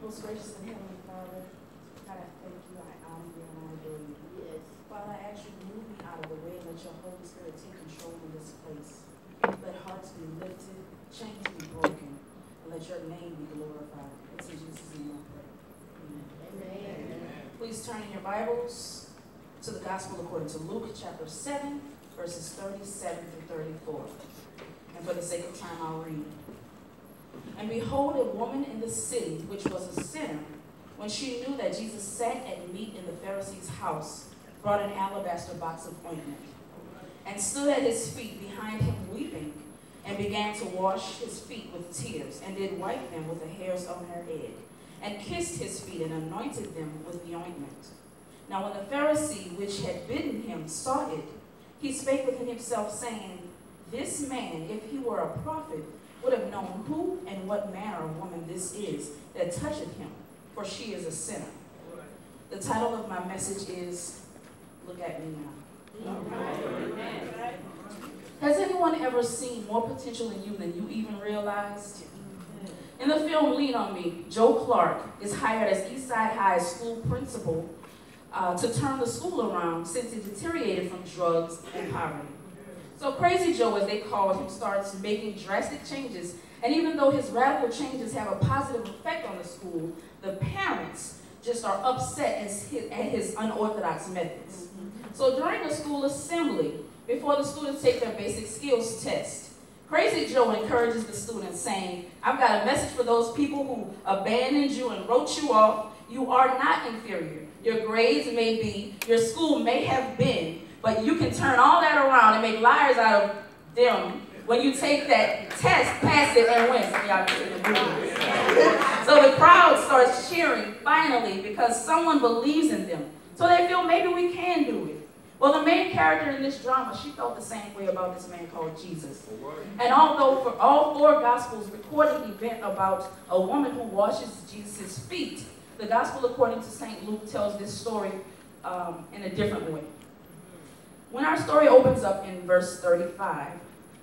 Most gracious and heavenly Father, God, I thank you, I honor you, and I adore you. Yes. Father, I ask you to move me out of the way and let your Holy Spirit take control in this place. Let hearts be lifted, chains be broken, and let your name be glorified. It's in Jesus' name I pray. Amen. Amen. Please turn in your Bibles to the Gospel according to Luke chapter 7, verses 37 through 34. And for the sake of time, I'll read. And behold, a woman in the city, which was a sinner, when she knew that Jesus sat at meat in the Pharisee's house, brought an alabaster box of ointment, and stood at his feet behind him weeping, and began to wash his feet with tears, and did wipe them with the hairs on her head, and kissed his feet, and anointed them with the ointment. Now when the Pharisee which had bidden him saw it, he spake within himself, saying, This man, if he were a prophet, would have known who and what manner of woman this is that toucheth him, for she is a sinner. The title of my message is, Look at Me Now. Right. Has anyone ever seen more potential in you than you even realized? In the film Lean on Me, Joe Clark is hired as Eastside High school principal to turn the school around since it deteriorated from drugs and poverty. So Crazy Joe, as they call him, starts making drastic changes, and even though his radical changes have a positive effect on the school, the parents just are upset at his unorthodox methods. So during the school assembly, before the students take their basic skills test, Crazy Joe encourages the students, saying, I've got a message for those people who abandoned you and wrote you off. You are not inferior. Your grades may be, your school may have been, but you can turn all that around and make liars out of them when you take that test, pass it, and win. So the crowd starts cheering, finally, because someone believes in them. So they feel maybe we can do it. Well, the main character in this drama, she felt the same way about this man called Jesus. And although for all four Gospels record an event about a woman who washes Jesus' feet, the Gospel according to St. Luke tells this story in a different way. When our story opens up in verse 35,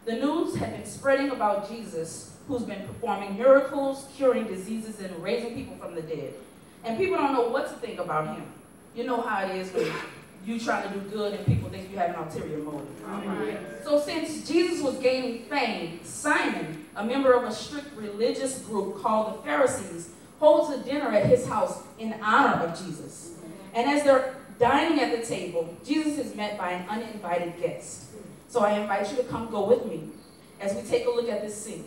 the news had been spreading about Jesus, who's been performing miracles, curing diseases, and raising people from the dead. And people don't know what to think about him. You know how it is when you try to do good and people think you have an ulterior motive. Right. So since Jesus was gaining fame, Simon, a member of a strict religious group called the Pharisees, holds a dinner at his house in honor of Jesus. And as they're dining at the table, Jesus is met by an uninvited guest. So I invite you to come go with me as we take a look at this scene.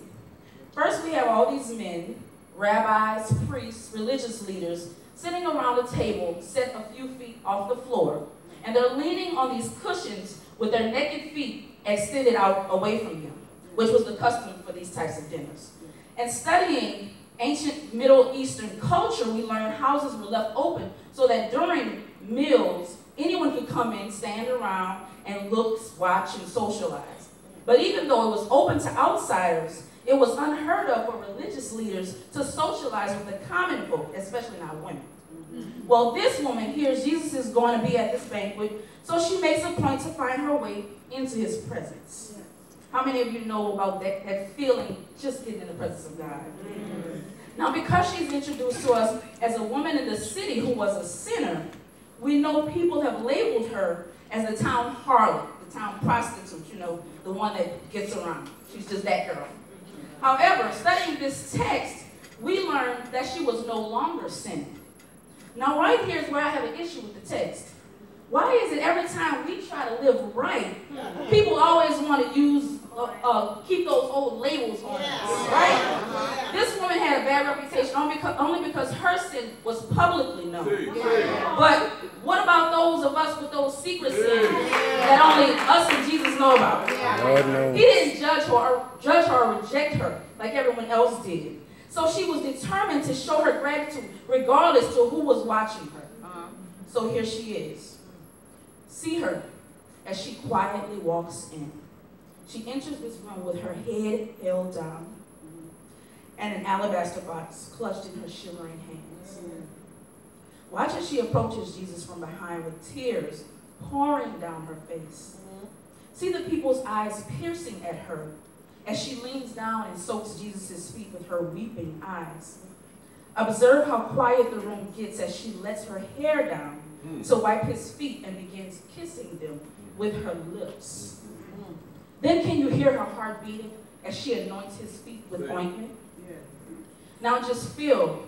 First, we have all these men, rabbis, priests, religious leaders, sitting around a table set a few feet off the floor. And they're leaning on these cushions with their naked feet extended out away from them, which was the custom for these types of dinners. And studying ancient Middle Eastern culture, we learn houses were left open so that during meals, anyone could come in, stand around, and look, watch, and socialize. But even though it was open to outsiders, it was unheard of for religious leaders to socialize with the common folk, especially not women. Well, this woman hears Jesus is going to be at this banquet, so she makes a point to find her way into his presence. How many of you know about that feeling, just getting in the presence of God? Now, because she's introduced to us as a woman in the city who was a sinner, we know people have labeled her as the town harlot, the town prostitute, you know, the one that gets around. She's just that girl. However, studying this text, we learn that she was no longer sinning. Now, right here is where I have an issue with the text. Why is it every time we try to live right, people always want to use, keep those old labels on us, right? This woman had a bad reputation only because her sin was publicly known. But what about those of us with those secret sins that only us and Jesus know about? He didn't judge her or reject her like everyone else did. So she was determined to show her gratitude regardless to who was watching her. So here she is. See her as she quietly walks in. She enters this room with her head held down and an alabaster box clutched in her shimmering hands. Watch as she approaches Jesus from behind with tears pouring down her face. See the people's eyes piercing at her as she leans down and soaks Jesus' feet with her weeping eyes. Observe how quiet the room gets as she lets her hair down to wipe his feet and begins kissing them with her lips. Then can you hear her heart beating as she anoints his feet with ointment? Now just feel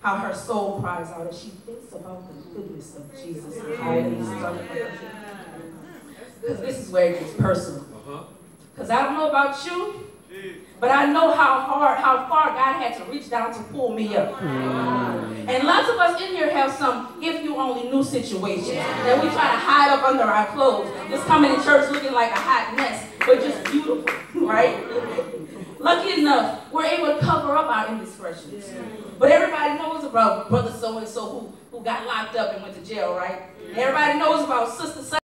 how her soul cries out as she thinks about the goodness of Jesus and how he's done it for her. Because this is where it gets personal. Because I don't know about you, but I know how far God had to reach down to pull me up. And lots of us in here have some if you only knew situations that we try to hide up under our clothes. Just coming to church looking like a hot mess, but just beautiful, right? Lucky enough, we're able to cover up our indiscretions. But everybody knows about brother so-and-so who got locked up and went to jail, right? Everybody knows about sister